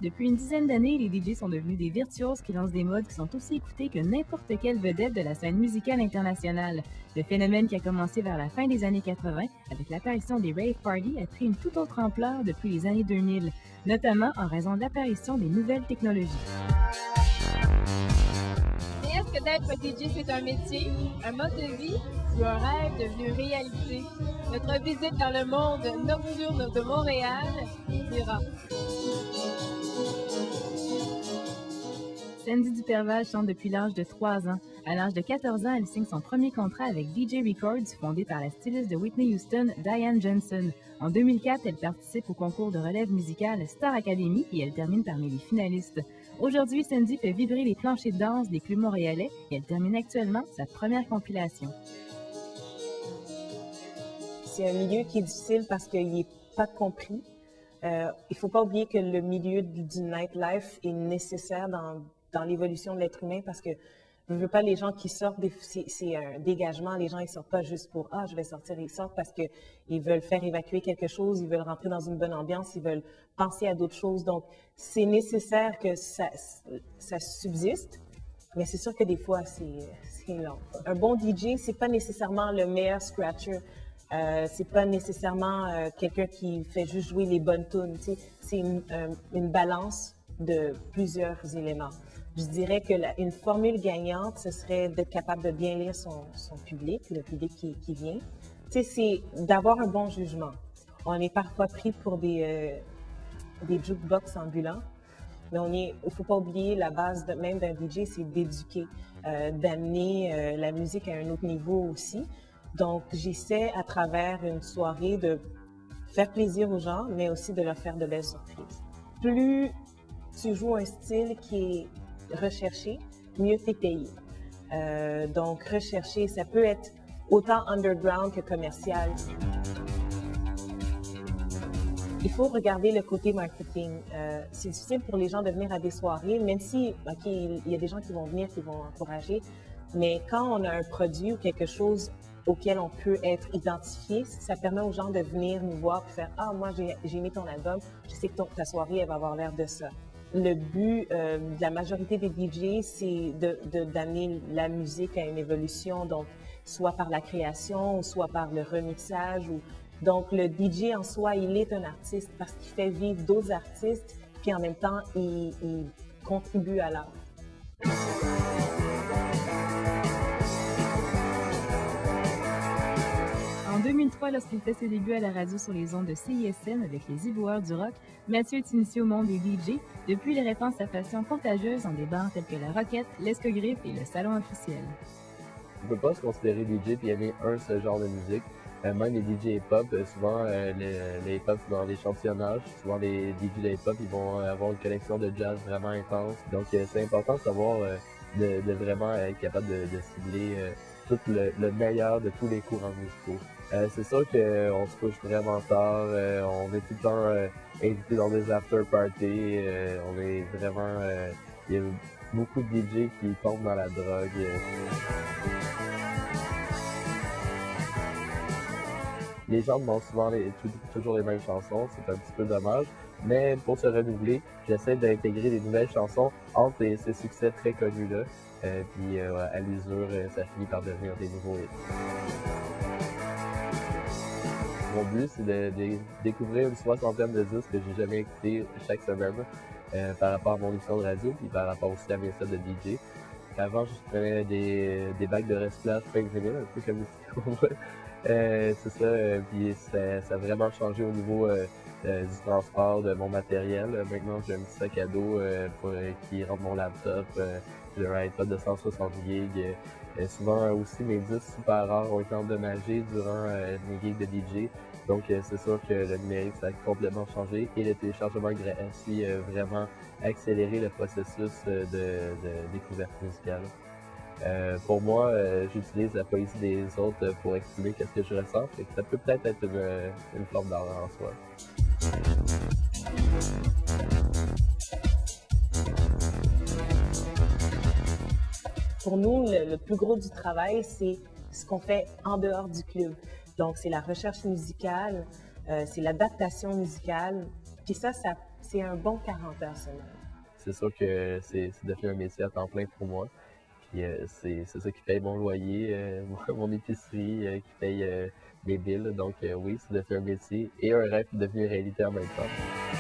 Depuis une dizaine d'années, les DJ sont devenus des virtuoses qui lancent des modes qui sont aussi écoutés que n'importe quelle vedette de la scène musicale internationale. Le phénomène qui a commencé vers la fin des années 80 avec l'apparition des rave parties a pris une toute autre ampleur depuis les années 2000, notamment en raison de l'apparition des nouvelles technologies. Mais est-ce que d'être DJ, c'est un métier, un mode de vie ou un rêve devenu réalité? Notre visite dans le monde nocturne de Montréal dira. Sandy Duperval chante depuis l'âge de 3 ans. À l'âge de 14 ans, elle signe son premier contrat avec DJ Records, fondé par la styliste de Whitney Houston, Diane Johnson. En 2004, elle participe au concours de relève musicale Star Academy et elle termine parmi les finalistes. Aujourd'hui, Sandy fait vibrer les planchers de danse des clubs montréalais et elle termine actuellement sa première compilation. C'est un milieu qui est difficile parce qu'il n'est pas compris. Il ne faut pas oublier que le milieu du nightlife est nécessaire dans l'évolution de l'être humain parce que je ne veux pas les gens qui sortent, c'est un dégagement, les gens ils sortent pas juste pour « ah, je vais sortir », ils sortent parce qu'ils veulent faire évacuer quelque chose, ils veulent rentrer dans une bonne ambiance, ils veulent penser à d'autres choses. Donc, c'est nécessaire que ça subsiste, mais c'est sûr que des fois, c'est long. Un bon DJ, c'est pas nécessairement le meilleur scratcher. C'est pas nécessairement quelqu'un qui fait juste jouer les bonnes tunes. C'est une balance de plusieurs éléments. Je dirais que une formule gagnante, ce serait d'être capable de bien lire son public, le public qui vient. C'est d'avoir un bon jugement. On est parfois pris pour des jukebox ambulants, mais il ne faut pas oublier la base même d'un DJ, c'est d'éduquer, d'amener la musique à un autre niveau aussi. Donc, j'essaie à travers une soirée de faire plaisir aux gens, mais aussi de leur faire de belles surprises. Plus tu joues un style qui est recherché, mieux tu es payé. Donc, recherché, ça peut être autant underground que commercial. Il faut regarder le côté marketing. C'est difficile pour les gens de venir à des soirées, même si, OK, il y a des gens qui vont venir, qui vont encourager, mais quand on a un produit ou quelque chose auquel on peut être identifié, ça permet aux gens de venir nous voir et faire « ah, moi, j'ai aimé ton album, je sais que ta soirée, elle va avoir l'air de ça ». Le but de la majorité des DJ, c'est d'amener la musique à une évolution, donc soit par la création, ou soit par le remixage. Donc, le DJ en soi, il est un artiste parce qu'il fait vivre d'autres artistes, puis en même temps, il contribue à l'art. En 2003, lorsqu'il fait ses débuts à la radio sur les ondes de CISM avec les éboueurs du rock, Mathieu est initié au monde des DJ. Depuis, il répand sa passion contagieuse dans des bars tels que la Roquette, l'Escogriffe et le Salon officiel. On ne peut pas se considérer DJ et aimer un seul genre de musique. Même les DJ hip-hop, souvent les hip-hop c'est dans les chantillages. Souvent les DJ de hip-hop, ils vont avoir une collection de jazz vraiment intense. Donc c'est important de savoir de vraiment être capable de cibler tout le meilleur de tous les courants musicaux. C'est sûr qu'on se couche vraiment tard, on est tout le temps invité dans des after-parties, on est vraiment... il y a beaucoup de DJ qui tombent dans la drogue. Les gens demandent souvent toujours les mêmes chansons, c'est un petit peu dommage, mais pour se renouveler, j'essaie d'intégrer des nouvelles chansons entre ces succès très connus-là, puis à l'usure, ça finit par devenir des nouveaux hits. Mon but, c'est de découvrir une 60aine de disques que j'ai jamais écoutés chaque semaine par rapport à mon émission de radio, puis par rapport aussi à mes sets de DJ. Avant, je prenais des bacs de recyclage fin de vinyle, un peu comme ici. C'est ça, puis ça a vraiment changé au niveau du transport de mon matériel. Maintenant, j'ai un petit sac à dos qui rentre mon laptop, j'ai un iPod de 160 gigs. Souvent aussi, mes disques super rares ont été endommagés durant mes gigs de DJ. Donc, c'est sûr que le numérique, ça a complètement changé et le téléchargement gratuit a vraiment accéléré le processus de découverte musicale. Pour moi, j'utilise la poésie des autres pour exprimer ce que je ressens, et ça peut peut-être être une forme d'art en soi. Pour nous, le plus gros du travail, c'est ce qu'on fait en dehors du club. Donc, c'est la recherche musicale, c'est l'adaptation musicale. Puis ça c'est un bon 40 heures semaine. C'est sûr que c'est devenu un métier à temps plein pour moi. Puis c'est ça qui paye mon loyer, mon épicerie, qui paye mes billes. Donc oui, c'est devenu un métier et un rêve devenu une réalité en même temps.